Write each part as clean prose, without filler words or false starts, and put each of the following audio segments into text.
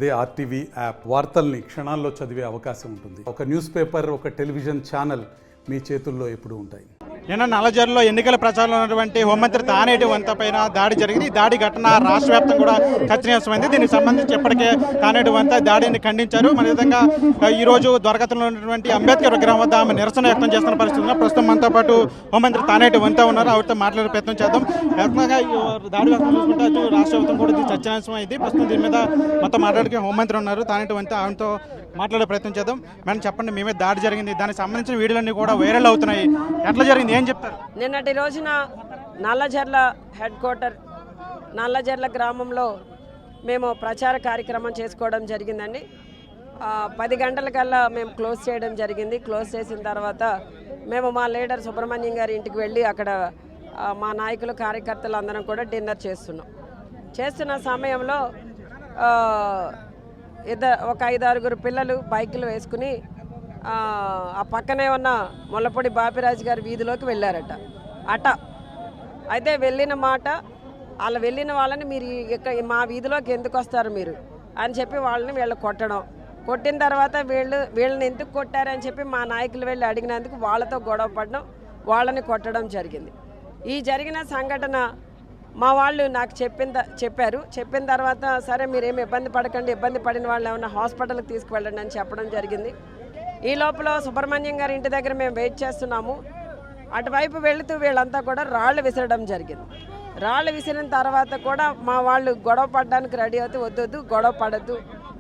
అదే RTV app వార్తల్ని క్షణాల్లో చదివే అవకాశం ఉంటుంది. ఒక న్యూస్ పేపర్, ఒక టెలివిజన్ ఛానల్ మీ చేతుల్లో ఎప్పుడూ ఉంటాయి. నిన్న నల్లజర్లో ఎన్నికల ప్రచారంలో ఉన్నటువంటి హోంమంత్రి తానేటి వంత పైన దాడి జరిగింది. ఈ దాడి ఘటన రాష్ట్ర వ్యాప్తంగా కూడా చర్చనీయాంశమైంది. దీనికి సంబంధించి ఇప్పటికే తానేటి వంత దాడిని ఖండించారు. మన విధంగా ఈరోజు ద్వారకలో ఉన్నటువంటి అంబేద్కర్ విగ్రహం వద్ద ఆమె నిరసన వ్యక్తం చేస్తున్న పరిస్థితుల్లో ప్రస్తుతం మనతో పాటు హోంమంత్రి తానేటి వంత ఉన్నారు. ఆవిడతో మాట్లాడే ప్రయత్నం చేద్దాం. వ్యాప్తంగా దాడి వ్యక్తం చూసుకుంటే రాష్ట్ర వ్యాప్తం కూడా ఇది చర్చనీయాంశం అయింది. ప్రస్తుతం దీని మీద మొత్తం మాట్లాడితే హోంమంత్రి ఉన్నారు తానేటి వంత, ఆమెతో మాట్లాడే ప్రయత్నం చేద్దాం. మేడం చెప్పండి, మేమే దాడి జరిగింది, దానికి సంబంధించిన వీడియోలన్నీ కూడా వైరల్ అవుతున్నాయి, ఎట్లా జరిగింది, ఏం చెప్తారు? నిన్నటి రోజున నల్లజర్ల హెడ్ క్వార్టర్ నల్లజర్ల గ్రామంలో మేము ప్రచార కార్యక్రమం చేసుకోవడం జరిగిందండి. 10 గంటలకల్లా మేము క్లోజ్ చేయడం జరిగింది. క్లోజ్ చేసిన తర్వాత మేము మా లీడర్ సుబ్రహ్మణ్యం గారి ఇంటికి వెళ్ళి అక్కడ మా నాయకులు కార్యకర్తలు అందరం కూడా డిన్నర్ చేస్తున్న సమయంలో ఒక 5-6 పిల్లలు బైకులు వేసుకుని ఆ పక్కనే ఉన్న ముల్లపూడి బాపిరాజు గారి వీధిలోకి వెళ్ళారట. అయితే వెళ్ళిన మాట, వాళ్ళు వెళ్ళిన వాళ్ళని మీరు మా వీధిలోకి ఎందుకు వస్తారు మీరు అని చెప్పి వాళ్ళని వీళ్ళు కొట్టిన తర్వాత వీళ్ళని ఎందుకు కొట్టారని చెప్పి మా నాయకులు వెళ్ళి అడిగినందుకు వాళ్ళతో గొడవ పడడం, వాళ్ళని కొట్టడం జరిగింది. ఈ జరిగిన సంఘటన మా వాళ్ళు నాకు చెప్పిన తర్వాత సరే మీరేమి ఇబ్బంది పడకండి, ఇబ్బంది పడిన వాళ్ళు ఏమన్నా హాస్పిటల్కి తీసుకువెళ్ళండి అని చెప్పడం జరిగింది. ఈ లోపల సుబ్రహ్మణ్యం గారి ఇంటి దగ్గర మేము వెయిట్ చేస్తున్నాము. అటువైపు వెళుతూ వీళ్ళంతా కూడా రాళ్ళు విసరడం జరిగింది. రాళ్ళు విసిరిన తర్వాత కూడా మా వాళ్ళు గొడవ పడడానికి రెడీ అవుతూ వద్దొద్దు, గొడవ పడద్దు,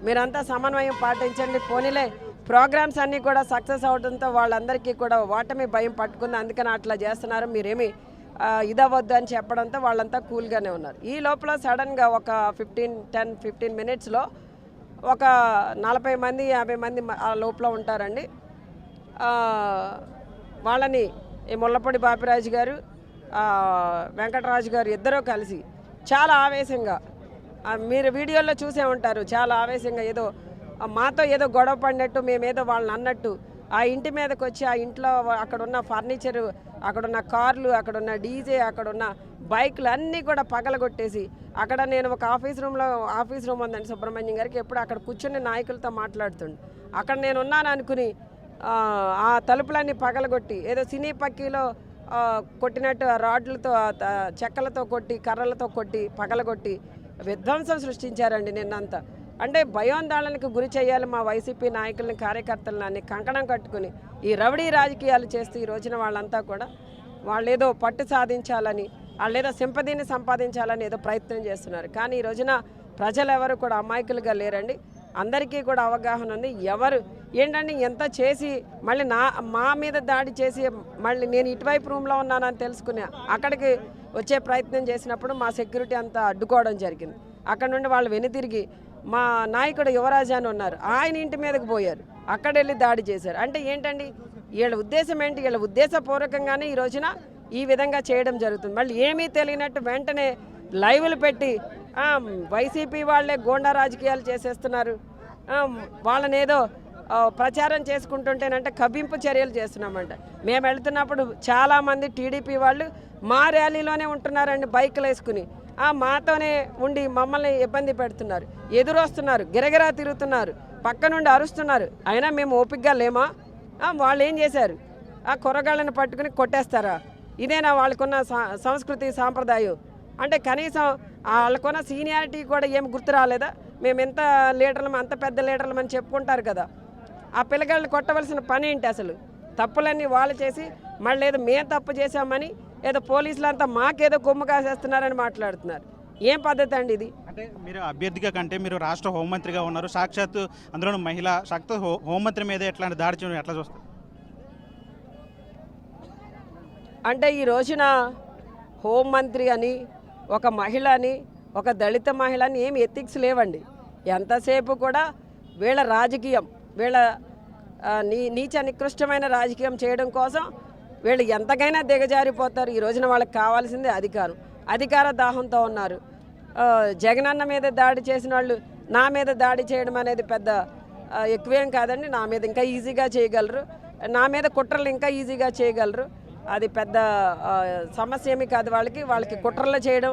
మీరంతా సమన్వయం పాటించండి, పోనీలే ప్రోగ్రామ్స్ అన్నీ కూడా సక్సెస్ అవడంతో వాళ్ళందరికీ కూడా ఓటమి భయం పట్టుకుంది, అందుకని అట్లా చేస్తున్నారు, మీరేమి ఇదవద్దు అని చెప్పడంతో వాళ్ళంతా కూల్గానే ఉన్నారు. ఈ లోపల సడన్గా ఒక 10-15 మినిట్స్లో ఒక 40 మంది 50 మంది ఆ లోపల ఉంటారండి. వాళ్ళని ఈ ముల్లపూడి బాపిరాజు గారు, వెంకటరాజు గారు ఇద్దరూ కలిసి చాలా ఆవేశంగా, మీరు వీడియోలో చూసే ఉంటారు, చాలా ఆవేశంగా ఏదో మాతో ఏదో గొడవ పడినట్టు, మేమేదో వాళ్ళని అన్నట్టు ఆ ఇంటి మీదకి వచ్చి ఆ ఇంట్లో అక్కడున్న ఫర్నిచరు, అక్కడున్న కార్లు, అక్కడున్న డీజే, అక్కడున్న బైకులు అన్నీ కూడా పగలగొట్టేసి అక్కడ నేను ఒక ఆఫీస్ రూమ్ ఉందండి సుబ్రహ్మణ్యం గారికి, ఎప్పుడు అక్కడ కూర్చుని నాయకులతో మాట్లాడుతుండే, అక్కడ నేను ఉన్నాను అనుకుని ఆ తలుపులన్నీ పగలగొట్టి ఏదో సినీ పక్కీలో కొట్టినట్టు రాడ్లతో చెక్కలతో కొట్టి కర్రలతో కొట్టి పగలగొట్టి విధ్వంసం సృష్టించారండి నిన్నంతా. అంటే భయోందోళనకు గురి చేయాలి మా వైసీపీ నాయకులని, కార్యకర్తలని కంకణం కట్టుకుని ఈ రౌడీ రాజకీయాలు చేస్తూ ఈ రోజున వాళ్ళంతా కూడా వాళ్ళేదో పట్టు సాధించాలని, వాళ్ళేదో సింపతిని సంపాదించాలని ఏదో ప్రయత్నం చేస్తున్నారు. కానీ ఈ రోజున ప్రజలు ఎవరు కూడా అమాయకులుగా లేరండి, అందరికీ కూడా అవగాహన ఉంది. ఎవరు ఏంటంటే ఎంత చేసి మళ్ళీ మా మీద దాడి చేసి మళ్ళీ నేను ఇటువైపు రూమ్లో ఉన్నానని తెలుసుకుని అక్కడికి వచ్చే ప్రయత్నం చేసినప్పుడు మా సెక్యూరిటీ అంతా అడ్డుకోవడం జరిగింది. అక్కడ నుండి వాళ్ళు వెనుతిరిగి మా నాయకుడు యువరాజు అని ఉన్నారు, ఆయన ఇంటి మీదకి పోయారు, అక్కడ వెళ్ళి దాడి చేశారు. అంటే ఏంటండి వీళ్ళ ఉద్దేశం ఏంటి? వీళ్ళ ఉద్దేశపూర్వకంగానే ఈ రోజున ఈ విధంగా చేయడం జరుగుతుంది. మళ్ళీ ఏమీ తెలియనట్టు వెంటనే లైవ్లు పెట్టి వైసీపీ వాళ్ళే గోండా రాజకీయాలు చేసేస్తున్నారు, వాళ్ళని ఏదో ప్రచారం చేసుకుంటుంటేనంటే కవ్వింపు చర్యలు చేస్తున్నామంట. మేము వెళ్తున్నప్పుడు చాలామంది టీడీపీ వాళ్ళు మా ర్యాలీలోనే ఉంటున్నారండి, బైకులు వేసుకుని మాతోనే ఉండి మమ్మల్ని ఇబ్బంది పెడుతున్నారు, ఎదురొస్తున్నారు, గిరగిరా తిరుగుతున్నారు, పక్క నుండి అరుస్తున్నారు. అయినా మేము ఓపికగా లేమా? వాళ్ళు ఏం చేశారు? ఆ కుర్రగాళ్ళని పట్టుకుని కొట్టేస్తారా? ఇదేనా వాళ్ళకున్న సంస్కృతి సాంప్రదాయం? అంటే కనీసం వాళ్ళకున్న సీనియారిటీ కూడా ఏమి గుర్తు రాలేదా? మేము ఎంత లీడర్లం, అంత పెద్ద లీడర్లం అని చెప్పుకుంటారు కదా, ఆ పిల్లగాళ్ళని కొట్టవలసిన పని ఏంటి? అసలు తప్పులన్నీ వాళ్ళు చేసి మళ్ళీ ఏదో మేము తప్పు చేశామని ఏదో పోలీసులు అంతా మాకేదో కొమ్ము కాసేస్తున్నారని మాట్లాడుతున్నారు. ఏం పద్ధతి అండి ఇది? అంటే మీరు అభ్యర్థిగా కంటే మీరు రాష్ట్ర హోంమంత్రిగా ఉన్నారు, సాక్షాత్తు అందులో మహిళ, సాక్షాత్ హోంమంత్రి మీద ఎట్లాంటి దాడి చేయడం ఎట్లా చూస్తారు? అంటే ఈ రోజున హోంమంత్రి అని, ఒక మహిళ అని, ఒక దళిత మహిళ అని ఏమి ఎథిక్స్ లేవండి. ఎంతసేపు కూడా వీళ్ళ రాజకీయం, వీళ్ళ నీచ నికృష్టమైన రాజకీయం చేయడం కోసం వీళ్ళు ఎంతకైనా దిగజారిపోతారు. ఈ రోజున వాళ్ళకి కావాల్సింది అధికార దాహంతో ఉన్నారు. జగనన్న మీద దాడి చేసిన వాళ్ళు నా మీద దాడి చేయడం అనేది పెద్ద ఎక్కువేం కాదండి. నా మీద ఇంకా ఈజీగా చేయగలరు, నా మీద కుట్రలు ఇంకా ఈజీగా చేయగలరు. అది పెద్ద సమస్య ఏమీ కాదు. వాళ్ళకి కుట్రలు చేయడం,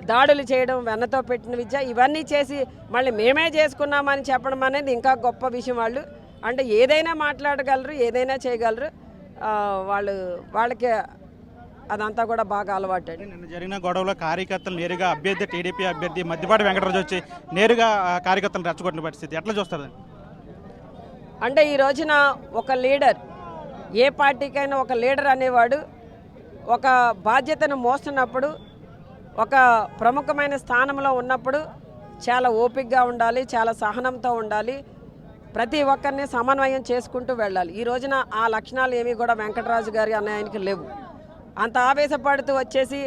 దాడులు చేయడం, వెన్నతో పెట్టిన విద్య, ఇవన్నీ చేసి మళ్ళీ మేమే చేసుకున్నామని చెప్పడం అనేది ఇంకా గొప్ప విషయం. వాళ్ళు అంటే ఏదైనా మాట్లాడగలరు, ఏదైనా చేయగలరు. వాళ్ళకి అదంతా కూడా బాగా అలవాటు. నిన్న జరిగిన గొడవలో కార్యకర్తలు నేరుగా అభ్యర్థి టీడీపీ అభ్యర్థి మద్దిపాటి వెంకటరాజు వచ్చి నేరుగా కార్యకర్తలు రెచ్చగొట్టిన పరిస్థితి ఎట్లా చూస్తారు? అంటే ఈ రోజున ఒక లీడర్, ఏ పార్టీకైనా ఒక లీడర్ అనేవాడు ఒక బాధ్యతను మోస్తున్నప్పుడు, ఒక ప్రముఖమైన స్థానంలో ఉన్నప్పుడు చాలా ఓపికగా ఉండాలి, చాలా సహనంతో ఉండాలి, ప్రతి ఒక్కరిని సమన్వయం చేసుకుంటూ వెళ్ళాలి. ఈ రోజున ఆ లక్షణాలు ఏమీ కూడా వెంకటరాజు గారి అనే ఆయనకి లేవు. అంత ఆవేశపడుతూ వచ్చేసి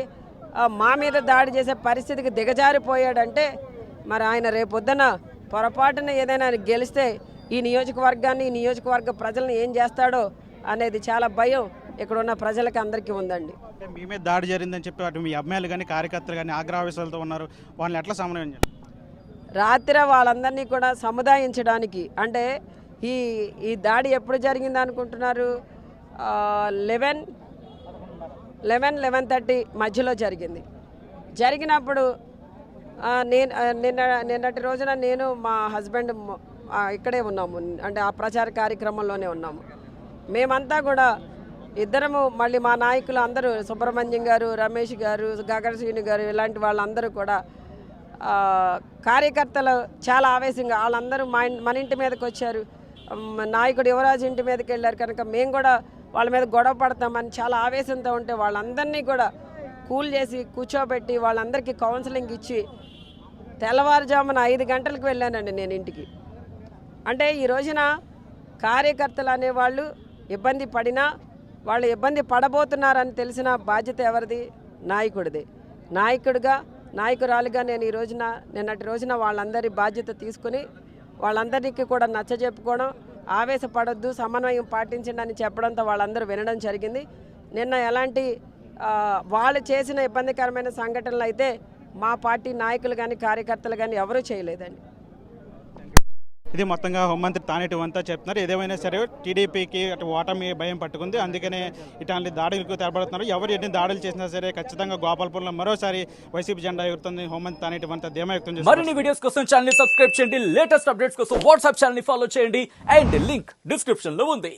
మా మీద దాడి చేసే పరిస్థితికి దిగజారిపోయాడంటే మరి ఆయన రేపొద్దున పొరపాటున ఏదైనా ఆయన గెలిస్తే ఈ నియోజకవర్గాన్ని, ఈ నియోజకవర్గ ప్రజలను ఏం చేస్తాడో అనేది చాలా భయం ఇక్కడ ఉన్న ప్రజలకి అందరికీ ఉందండి. మీ మీద దాడి జరిగిందని చెప్పి అటు మీ అమ్మాయిలు కానీ కార్యకర్తలు కానీ ఆగ్రహావేశాలతో ఉన్నారు, వాళ్ళని ఎట్లా సమన్వయం చేయాలి? రాత్రి వాళ్ళందరినీ కూడా సముదాయించడానికి, అంటే ఈ దాడి ఎప్పుడు జరిగింది అనుకుంటున్నారు? 11-11:30 మధ్యలో జరిగింది. జరిగినప్పుడు నిన్నటి రోజున నేను మా హస్బెండ్ ఇక్కడే ఉన్నాము, అంటే ఆ ప్రచార కార్యక్రమంలోనే ఉన్నాము. మేమంతా కూడా ఇద్దరము, మళ్ళీ మా నాయకులు అందరూ, సుబ్రహ్మణ్యం గారు, రమేష్ గారు, గగన్ శ్రీను గారు, ఇలాంటి వాళ్ళందరూ కూడా కార్యకర్తలు చాలా ఆవేశంగా వాళ్ళందరూ మన ఇంటి మీదకి వచ్చారు. నాయకుడు యువరాజు ఇంటి మీదకి వెళ్ళారు కనుక మేము కూడా వాళ్ళ మీద గొడవ పడతామని చాలా ఆవేశంతో ఉంటే వాళ్ళందరినీ కూడా కూల్ చేసి కూర్చోబెట్టి వాళ్ళందరికీ కౌన్సిలింగ్ ఇచ్చి తెల్లవారుజామున 5 గంటలకు వెళ్ళానండి నేను ఇంటికి. అంటే ఈ రోజున కార్యకర్తలు అనేవాళ్ళు ఇబ్బంది పడినా, వాళ్ళు ఇబ్బంది పడబోతున్నారని తెలిసిన బాధ్యత ఎవరిది? నాయకుడిది. నాయకురాలుగా నేను నిన్నటి రోజున వాళ్ళందరి బాధ్యత తీసుకుని వాళ్ళందరికీ కూడా నచ్చజెప్పుకోవడం, ఆవేశపడొద్దు, సమన్వయం పాటించండి అని చెప్పడంతో వాళ్ళందరూ వినడం జరిగింది. నిన్న ఎలాంటి వాళ్ళు చేసిన ఇబ్బందికరమైన సంఘటనలు అయితే మా పార్టీ నాయకులు కానీ కార్యకర్తలు కానీ ఎవరూ చేయలేదండి. ఇది మొత్తంగా హోంమంత్రి తానేటి వంతా చెప్తున్నారు. ఏదేమైనా సరే టీడీపీకి అటు ఓటమి భయం పట్టుకుంది, అందుకనే ఇట్లాంటి దాడులకు తెరబడుతున్నారు. ఎవరు ఎన్ని దాడులు చేసినా సరే ఖచ్చితంగా గోపాల్పూర్లో మరోసారి వైసీపీ జెండా ఎగురుతుంది. హోంమంత్రి తానేటి వంతా ధీమా వ్యక్తం చేస్తారు. మరిన్ని వీడియోస్ కోసం ఛానల్ ని సబ్స్క్రైబ్ చేయండి, లేటెస్ట్ అప్డేట్స్ కోసం వాట్సాప్ ఛానల్ ని ఫాలో చేయండి అండ్ లింక్ డిస్క్రిప్షన్ లో ఉంది.